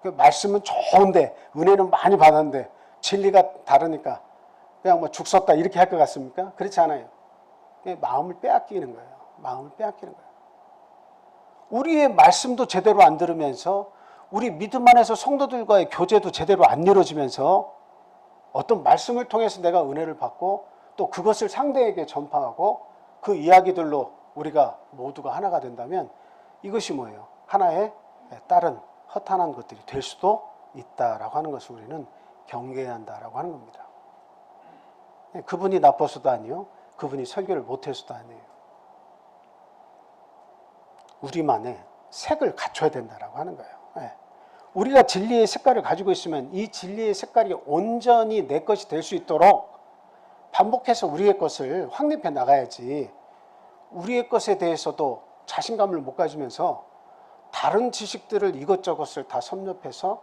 A: 그 말씀은 좋은데 은혜는 많이 받았는데 진리가 다르니까 그냥 뭐 죽 썼다 이렇게 할 것 같습니까? 그렇지 않아요. 마음을 빼앗기는 거예요. 마음을 빼앗기는 거예요. 우리의 말씀도 제대로 안 들으면서 우리 믿음 안에서 성도들과의 교제도 제대로 안 이루어지면서 어떤 말씀을 통해서 내가 은혜를 받고 또 그것을 상대에게 전파하고 그 이야기들로 우리가 모두가 하나가 된다면 이것이 뭐예요? 하나의 다른 허탄한 것들이 될 수도 있다라고 하는 것을 우리는 경계해야 한다라고 하는 겁니다. 그분이 나빠서도 아니요. 그분이 설교를 못해서도 아니에요. 우리만의 색을 갖춰야 된다라고 하는 거예요. 우리가 진리의 색깔을 가지고 있으면 이 진리의 색깔이 온전히 내 것이 될 수 있도록 반복해서 우리의 것을 확립해 나가야지 우리의 것에 대해서도 자신감을 못 가지면서 다른 지식들을 이것저것을 다 섭렵해서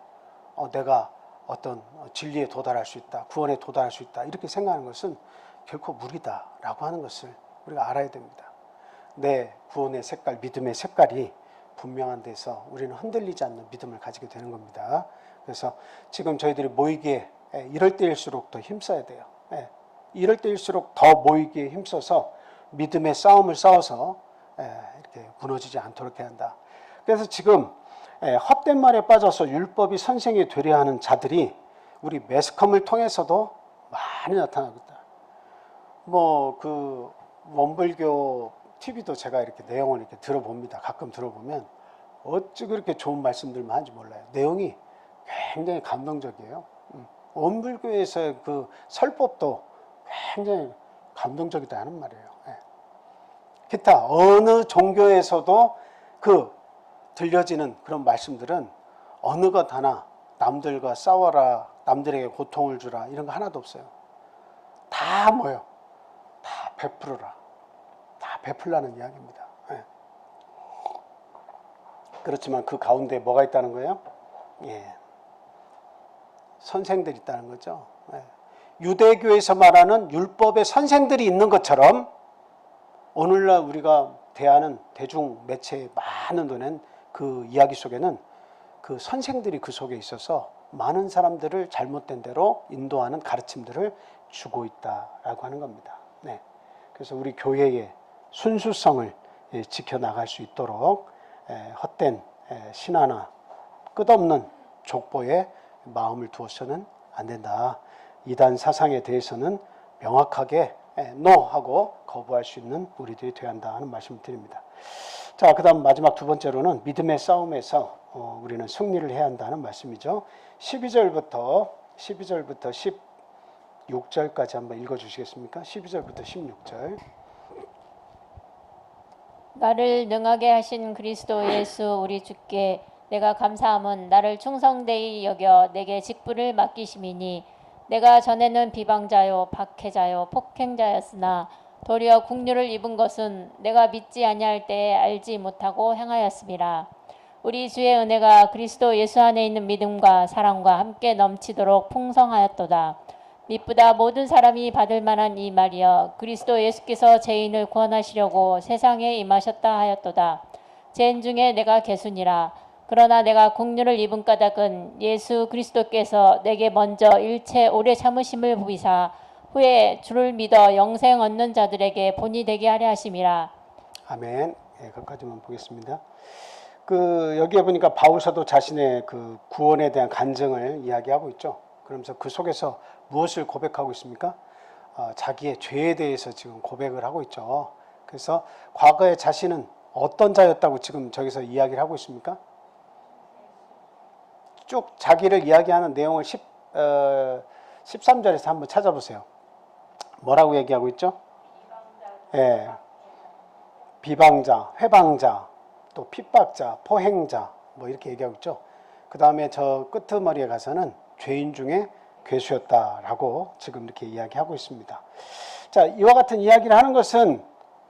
A: 내가 어떤 진리에 도달할 수 있다, 구원에 도달할 수 있다 이렇게 생각하는 것은 결코 무리다라고 하는 것을 우리가 알아야 됩니다. 내 구원의 색깔, 믿음의 색깔이 분명한 데서 우리는 흔들리지 않는 믿음을 가지게 되는 겁니다. 그래서 지금 저희들이 모이기에 이럴 때일수록 더 힘써야 돼요. 이럴 때일수록 더 모이기에 힘써서 믿음의 싸움을 싸워서 이렇게 무너지지 않도록 해야 한다. 그래서 지금 헛된 말에 빠져서 율법이 선생이 되려 하는 자들이 우리 매스컴을 통해서도 많이 나타나고 있다. 뭐 그 원불교 TV도 제가 이렇게 내용을 이렇게 들어봅니다. 가끔 들어보면 어찌 그렇게 좋은 말씀들만 하는지 몰라요. 내용이 굉장히 감동적이에요. 원불교에서의 그 설법도 굉장히 감동적이다는 말이에요. 기타 어느 종교에서도 그 들려지는 그런 말씀들은 어느 것 하나 남들과 싸워라, 남들에게 고통을 주라 이런 거 하나도 없어요. 다 뭐예요? 다 베풀어라. 다 베풀라는 이야기입니다. 그렇지만 그 가운데 뭐가 있다는 거예요? 선생들이 있다는 거죠. 유대교에서 말하는 율법의 선생들이 있는 것처럼 오늘날 우리가 대하는 대중 매체의 많은 눈엔 그 이야기 속에는 그 선생들이 그 속에 있어서 많은 사람들을 잘못된 대로 인도하는 가르침들을 주고 있다라고 하는 겁니다. 그래서 우리 교회의 순수성을 지켜나갈 수 있도록 헛된 신화나 끝없는 족보에 마음을 두어서는 안 된다. 이단 사상에 대해서는 명확하게 노하고 거부할 수 있는 우리들이 되어야 한다 하는 말씀을 드립니다. 자, 그 다음 마지막 두 번째로는 믿음의 싸움에서 우리는 승리를 해야 한다는 말씀이죠. 12절부터 16절까지 한번 읽어주시겠습니까? 12절부터 16절.
B: 나를 능하게 하신 그리스도 예수 우리 주께 내가 감사함은 나를 충성되이 여겨 내게 직분을 맡기심이니 내가 전에는 비방자요 박해자요 폭행자였으나 도리어 국류를 입은 것은 내가 믿지 아니할 때에 알지 못하고 행하였음이라. 우리 주의 은혜가 그리스도 예수 안에 있는 믿음과 사랑과 함께 넘치도록 풍성하였도다. 미쁘다 모든 사람이 받을 만한 이 말이여 그리스도 예수께서 죄인을 구원하시려고 세상에 임하셨다 하였도다. 죄인 중에 내가 개순이라. 그러나 내가 국류를 입은 까닭은 예수 그리스도께서 내게 먼저 일체 오래 참으심을 보이사 후에 주를 믿어 영생 얻는 자들에게 본이 되게 하려 하심이라.
A: 아멘. 거기까지만 보겠습니다. 여기에 보니까 바울 사도 자신의 그 구원에 대한 간증을 이야기하고 있죠. 그러면서 그 속에서 무엇을 고백하고 있습니까? 자기의 죄에 대해서 지금 고백을 하고 있죠. 그래서 과거에 자신은 어떤 자였다고 지금 저기서 이야기를 하고 있습니까? 쭉 자기를 이야기하는 내용을 13절에서 한번 찾아보세요. 뭐라고 얘기하고 있죠? 비방자, 회방자, 또 핍박자, 포행자 뭐 이렇게 얘기하고 있죠. 그 다음에 저 끄트머리에 가서는 죄인 중에 괴수였다라고 지금 이렇게 이야기하고 있습니다. 자, 이와 같은 이야기를 하는 것은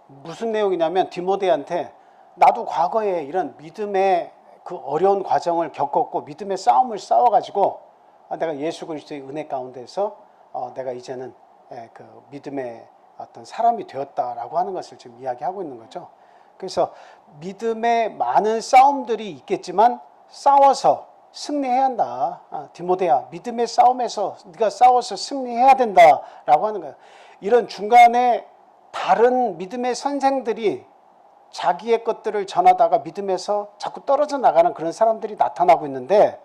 A: 무슨 내용이냐면 디모데한테 나도 과거에 이런 믿음의 그 어려운 과정을 겪었고 믿음의 싸움을 싸워가지고 내가 예수 그리스도의 은혜 가운데서 내가 이제는 그 믿음의 어떤 사람이 되었다라고 하는 것을 지금 이야기하고 있는 거죠. 그래서 믿음의 많은 싸움들이 있겠지만 싸워서 승리해야 한다. 디모데야, 믿음의 싸움에서 네가 싸워서 승리해야 된다라고 하는 거예요. 이런 중간에 다른 믿음의 선생들이 자기의 것들을 전하다가 믿음에서 자꾸 떨어져 나가는 그런 사람들이 나타나고 있는데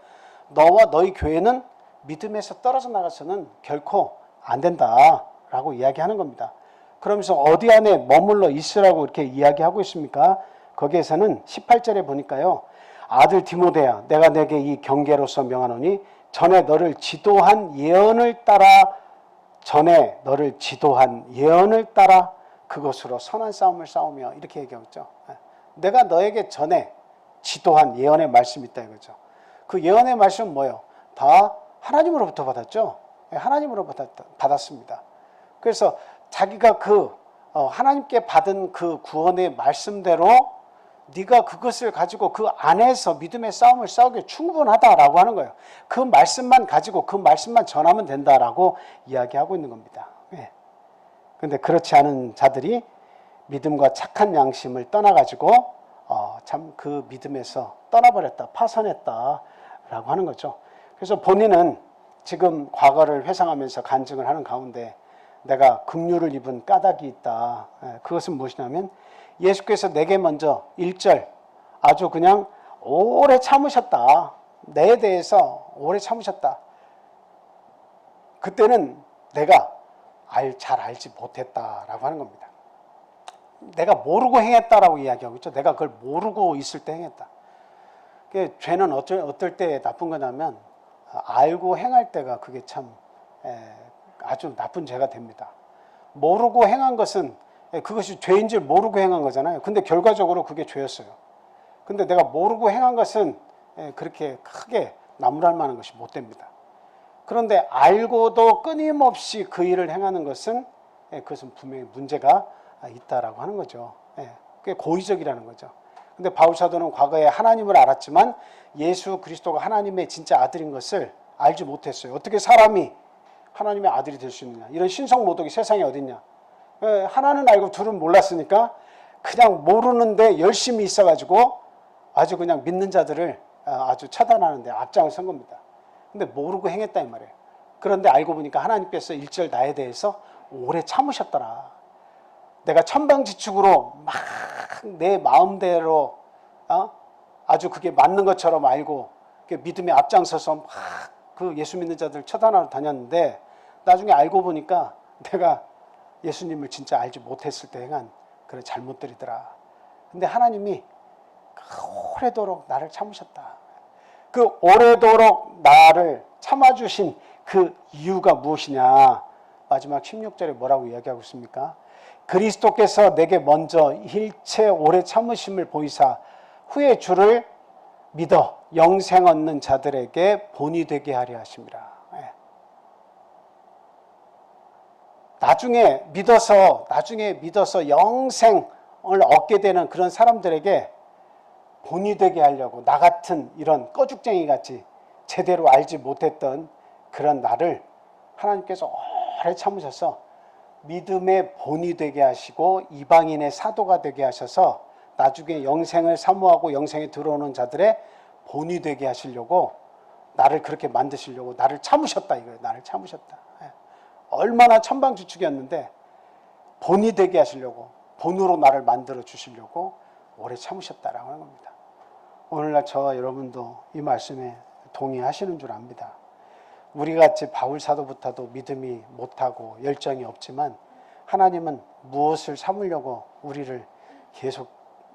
A: 너와 너희 교회는 믿음에서 떨어져 나가서는 결코 안 된다라고 이야기하는 겁니다. 그러면서 어디 안에 머물러 있으라고 이렇게 이야기하고 있습니까? 거기에서는 18절에 보니까요. 아들 디모데야, 내가 내게 이 경계로서 명하노니 전에 너를 지도한 예언을 따라 그것으로 선한 싸움을 싸우며 이렇게 얘기하죠. 내가 너에게 전에 지도한 예언의 말씀이 있다 이거죠. 그 예언의 말씀은 뭐예요? 다 하나님으로부터 받았죠. 하나님으로부터 받았습니다. 그래서 자기가 하나님께 받은 그 구원의 말씀대로 네가 그것을 가지고 그 안에서 믿음의 싸움을 싸우기에 충분하다라고 하는 거예요. 그 말씀만 가지고 그 말씀만 전하면 된다라고 이야기하고 있는 겁니다. 그런데 그렇지 않은 자들이 믿음과 착한 양심을 떠나가지고 참 그 믿음에서 떠나버렸다, 파산했다라고 하는 거죠. 그래서 본인은 지금 과거를 회상하면서 간증을 하는 가운데 내가 긍휼을 입은 까닭이 있다. 그것은 무엇이냐면 예수께서 내게 먼저 1절 아주 그냥 오래 참으셨다. 내에 대해서 오래 참으셨다. 그때는 내가 잘 알지 못했다라고 하는 겁니다. 내가 모르고 행했다라고 이야기하고 있죠. 내가 그걸 모르고 있을 때 행했다. 죄는 어떨 때 나쁜 거냐면 알고 행할 때가 그게 참 아주 나쁜 죄가 됩니다. 모르고 행한 것은 그것이 죄인 줄 모르고 행한 거잖아요. 근데 결과적으로 그게 죄였어요. 근데 내가 모르고 행한 것은 그렇게 크게 나무랄 만한 것이 못 됩니다. 그런데 알고도 끊임없이 그 일을 행하는 것은 그것은 분명히 문제가 있다라고 하는 거죠. 그게 고의적이라는 거죠. 근데 바울 사도는 과거에 하나님을 알았지만 예수 그리스도가 하나님의 진짜 아들인 것을 알지 못했어요. 어떻게 사람이 하나님의 아들이 될 수 있느냐. 이런 신성모독이 세상에 어딨냐. 하나는 알고 둘은 몰랐으니까 그냥 모르는데 열심히 있어가지고 아주 그냥 믿는 자들을 아주 차단하는데 앞장을 선 겁니다. 근데 모르고 행했다 이 말이에요. 그런데 알고 보니까 하나님께서 1절 나에 대해서 오래 참으셨더라. 내가 천방지축으로 막 내 마음대로 아주 그게 맞는 것처럼 알고 믿음에 앞장서서 막 그 예수 믿는 자들 처단하러 다녔는데 나중에 알고 보니까 내가 예수님을 진짜 알지 못했을 때 행한 그런 잘못들이더라. 근데 하나님이 오래도록 나를 참으셨다. 그 오래도록 나를 참아주신 그 이유가 무엇이냐. 마지막 16절에 뭐라고 이야기하고 있습니까? 그리스도께서 내게 먼저 일체 오래 참으심을 보이사 후에 주를 믿어 영생 얻는 자들에게 본이 되게 하려 하심이라. 나중에 믿어서 영생을 얻게 되는 그런 사람들에게 본이 되게 하려고 나 같은 이런 꺼죽쟁이 같이 제대로 알지 못했던 그런 나를 하나님께서 오래 참으셔서 믿음의 본이 되게 하시고 이방인의 사도가 되게 하셔서 나중에 영생을 사모하고 영생에 들어오는 자들의 본이 되게 하시려고 나를 그렇게 만드시려고 나를 참으셨다 이거예요. 나를 참으셨다. 얼마나 천방지축이었는데 본이 되게 하시려고 본으로 나를 만들어 주시려고 오래 참으셨다라고 하는 겁니다. 오늘날 저와 여러분도 이 말씀에 동의하시는 줄 압니다. 우리같이 바울 사도부터도 믿음이 못하고 열정이 없지만 하나님은 무엇을 참으려고 우리를 계속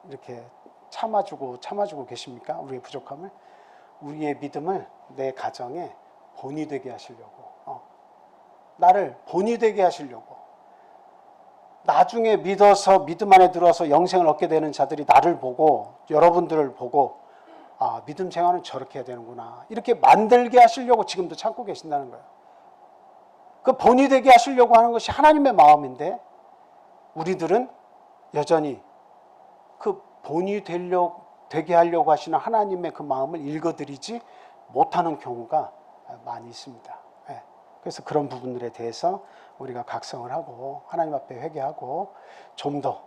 A: 이렇게 참아주고 계십니까? 우리의 부족함을. 우리의 믿음을 내 가정에 본이 되게 하시려고 나를 본이 되게 하시려고 나중에 믿어서 믿음 안에 들어서 영생을 얻게 되는 자들이 나를 보고 여러분들을 보고 믿음 생활은 저렇게 해야 되는구나 이렇게 만들게 하시려고 지금도 참고 계신다는 거예요. 그 본이 되게 하시려고 하는 것이 하나님의 마음인데 우리들은 여전히 그 본이 되게 하려고 하시는 하나님의 그 마음을 읽어드리지 못하는 경우가 많이 있습니다. 그래서 그런 부분들에 대해서 우리가 각성을 하고 하나님 앞에 회개하고 좀 더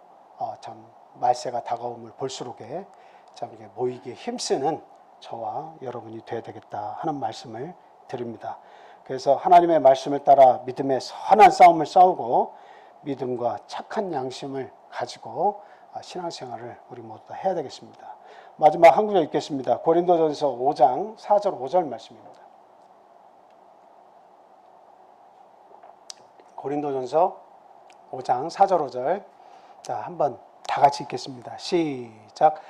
A: 참 말세가 다가옴을 볼수록에 참 이게 모이기에 힘쓰는 저와 여러분이 되어야 되겠다 하는 말씀을 드립니다. 그래서 하나님의 말씀을 따라 믿음의 선한 싸움을 싸우고 믿음과 착한 양심을 가지고 신앙생활을 우리 모두 다 해야 되겠습니다. 마지막 한 구절 읽겠습니다. 고린도전서 5장 4절 5절 말씀입니다. 고린도전서 5장 4절 5절. 자, 한번 다 같이 읽겠습니다. 시작.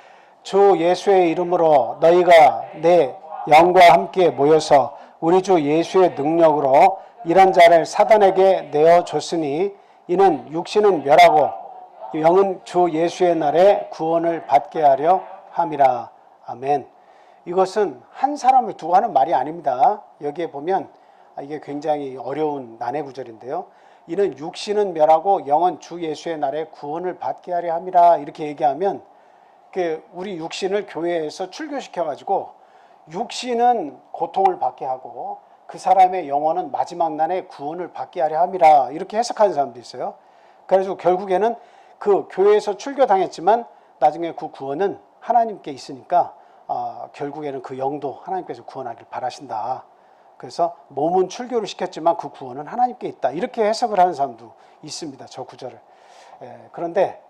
A: 주 예수의 이름으로 너희가 내 영과 함께 모여서 우리 주 예수의 능력으로 이런 자를 사단에게 내어줬으니 이는 육신은 멸하고 영은 주 예수의 날에 구원을 받게 하려 함이라. 아멘. 이것은 한 사람을 두고 하는 말이 아닙니다. 여기에 보면 이게 굉장히 어려운 난해 구절인데요. 이는 육신은 멸하고 영은 주 예수의 날에 구원을 받게 하려 함이라. 이렇게 얘기하면 우리 육신을 교회에서 출교시켜가지고 육신은 고통을 받게 하고 그 사람의 영혼은 마지막 날에 구원을 받게 하려 함이라. 이렇게 해석하는 사람도 있어요. 그래서 결국에는 그 교회에서 출교당했지만 나중에 그 구원은 하나님께 있으니까 결국에는 그 영도 하나님께서 구원하길 바라신다. 그래서 몸은 출교를 시켰지만 그 구원은 하나님께 있다. 이렇게 해석을 하는 사람도 있습니다. 저 구절을. 그런데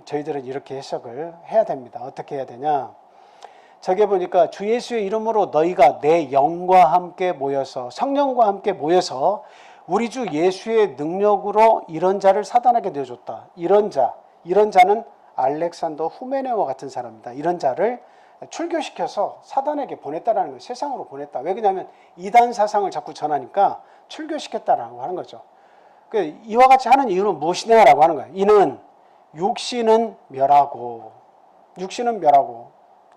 A: 저희들은 이렇게 해석을 해야 됩니다. 어떻게 해야 되냐? 저기 보니까 주 예수의 이름으로 너희가 내 영과 함께 모여서 성령과 함께 모여서 우리 주 예수의 능력으로 이런 자를 사단에게 내줬다. 이런 자는 알렉산더 후메네와 같은 사람입니다. 이런 자를 출교시켜서 사단에게 보냈다라는 거예요. 세상으로 보냈다. 왜 그러냐면 이단 사상을 자꾸 전하니까 출교시켰다라고 하는 거죠. 이와 같이 하는 이유는 무엇이냐라고 하는 거예요. 이는 육신은 멸하고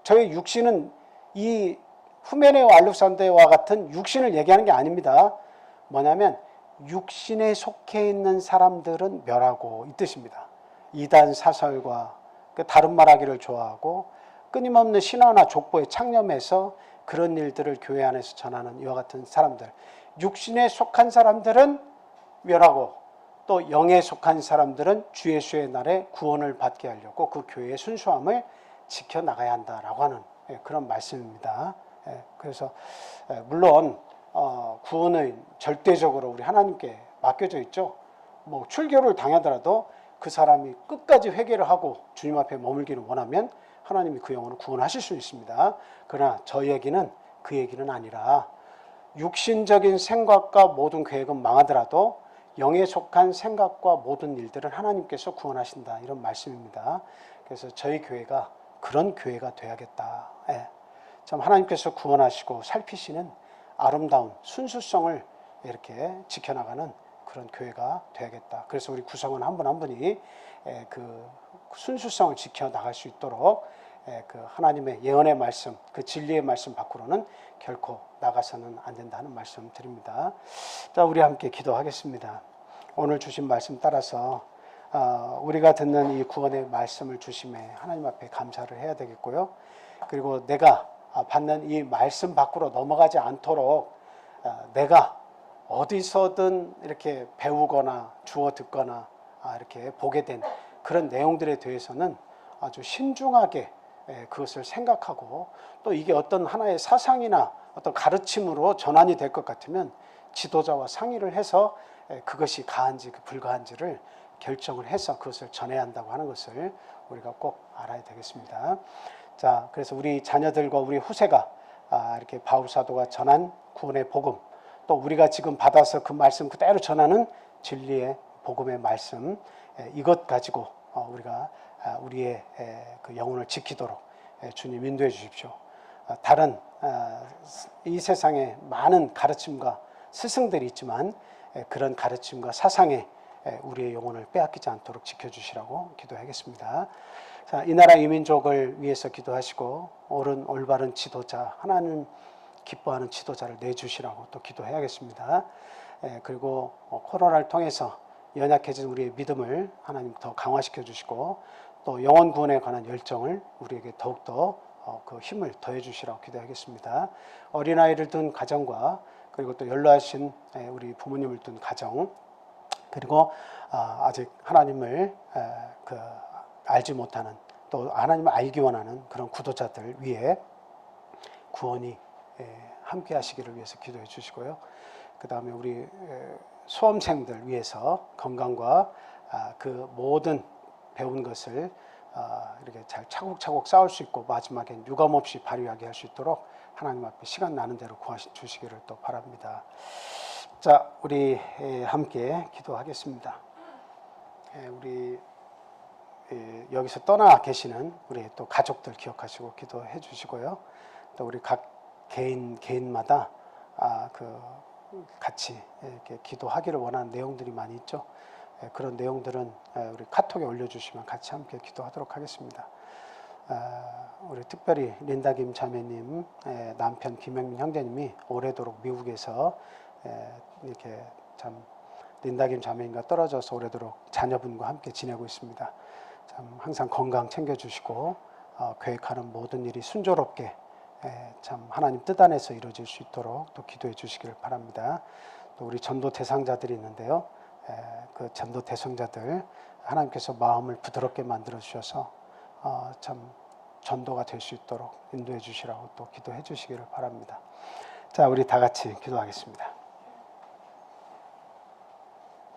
A: 저의 육신은 이 후메네와 알렉산더와 같은 육신을 얘기하는 게 아닙니다. 뭐냐면 육신에 속해 있는 사람들은 멸하고 이 뜻입니다. 이단 사설과 다른 말하기를 좋아하고 끊임없는 신화나 족보에 창념해서 그런 일들을 교회 안에서 전하는 이와 같은 사람들, 육신에 속한 사람들은 멸하고 또 영에 속한 사람들은 주 예수의 날에 구원을 받게 하려고 그 교회의 순수함을 지켜나가야 한다라고 하는 그런 말씀입니다. 그래서 물론 구원은 절대적으로 우리 하나님께 맡겨져 있죠. 뭐 출교를 당하더라도 그 사람이 끝까지 회개를 하고 주님 앞에 머물기를 원하면 하나님이 그 영혼을 구원하실 수 있습니다. 그러나 저 얘기는 그 얘기는 아니라 육신적인 생각과 모든 계획은 망하더라도 영에 속한 생각과 모든 일들은 하나님께서 구원하신다. 이런 말씀입니다. 그래서 저희 교회가 그런 교회가 돼야겠다. 참 하나님께서 구원하시고 살피시는 아름다운 순수성을 이렇게 지켜나가는 그런 교회가 돼야겠다. 그래서 우리 구성원 한 분 한 분이 그 순수성을 지켜나갈 수 있도록 그 하나님의 예언의 말씀, 그 진리의 말씀 밖으로는 결코 나가서는 안 된다는 말씀 드립니다. 자, 우리 함께 기도하겠습니다. 오늘 주신 말씀 따라서 우리가 듣는 이 구원의 말씀을 주심에 하나님 앞에 감사를 해야 되겠고요. 그리고 내가 받는 이 말씀 밖으로 넘어가지 않도록 내가 어디서든 이렇게 배우거나 주워 듣거나 이렇게 보게 된 그런 내용들에 대해서는 아주 신중하게 그것을 생각하고 또 이게 어떤 하나의 사상이나 어떤 가르침으로 전환이 될 것 같으면 지도자와 상의를 해서 그것이 가한지 불가한지를 결정을 해서 그것을 전해야 한다고 하는 것을 우리가 꼭 알아야 되겠습니다. 자, 그래서 우리 자녀들과 우리 후세가 이렇게 바울 사도가 전한 구원의 복음, 또 우리가 지금 받아서 그 말씀 그대로 전하는 진리의 복음의 말씀, 이것 가지고 우리가 우리의 그 영혼을 지키도록 주님 인도해 주십시오. 다른 이 세상에 많은 가르침과 스승들이 있지만 그런 가르침과 사상에 우리의 영혼을 빼앗기지 않도록 지켜주시라고 기도하겠습니다. 자, 이 나라 이민족을 위해서 기도하시고 옳은 올바른 지도자, 하나님 기뻐하는 지도자를 내주시라고 또 기도해야겠습니다. 그리고 코로나를 통해서 연약해진 우리의 믿음을 하나님 더 강화시켜 주시고 또 영혼 구원에 관한 열정을 우리에게 더욱더 그 힘을 더해 주시라고 기도하겠습니다. 어린아이를 둔 가정과 그리고 또 연로하신 우리 부모님을 둔 가정 그리고 아직 하나님을 알지 못하는 또 하나님을 알기 원하는 그런 구도자들 위해 구원이 함께 하시기를 위해서 기도해 주시고요. 그 다음에 우리 수험생들 위해서 건강과 그 모든 배운 것을 이렇게 잘 차곡차곡 쌓을 수 있고 마지막엔 유감 없이 발휘하게 할 수 있도록 하나님 앞에 시간 나는 대로 구하주시기를 또 바랍니다. 자, 우리 함께 기도하겠습니다. 우리 여기서 떠나 계시는 우리 또 가족들 기억하시고 기도해 주시고요. 또 우리 각 개인마다 같이 이렇게 기도하기를 원하는 내용들이 많이 있죠. 그런 내용들은 우리 카톡에 올려주시면 같이 함께 기도하도록 하겠습니다. 우리 특별히 린다김 자매님 남편 김영민 형제님이 오래도록 미국에서 이렇게 참 린다김 자매님과 떨어져서 오래도록 자녀분과 함께 지내고 있습니다. 참 항상 건강 챙겨주시고 계획하는 모든 일이 순조롭게 참 하나님 뜻 안에서 이루어질 수 있도록 또 기도해 주시기를 바랍니다. 또 우리 전도 대상자들이 있는데요. 그 전도 대상자들 하나님께서 마음을 부드럽게 만들어 주셔서 참 전도가 될 수 있도록 인도해 주시라고 또 기도해 주시기를 바랍니다. 자, 우리 다 같이 기도하겠습니다.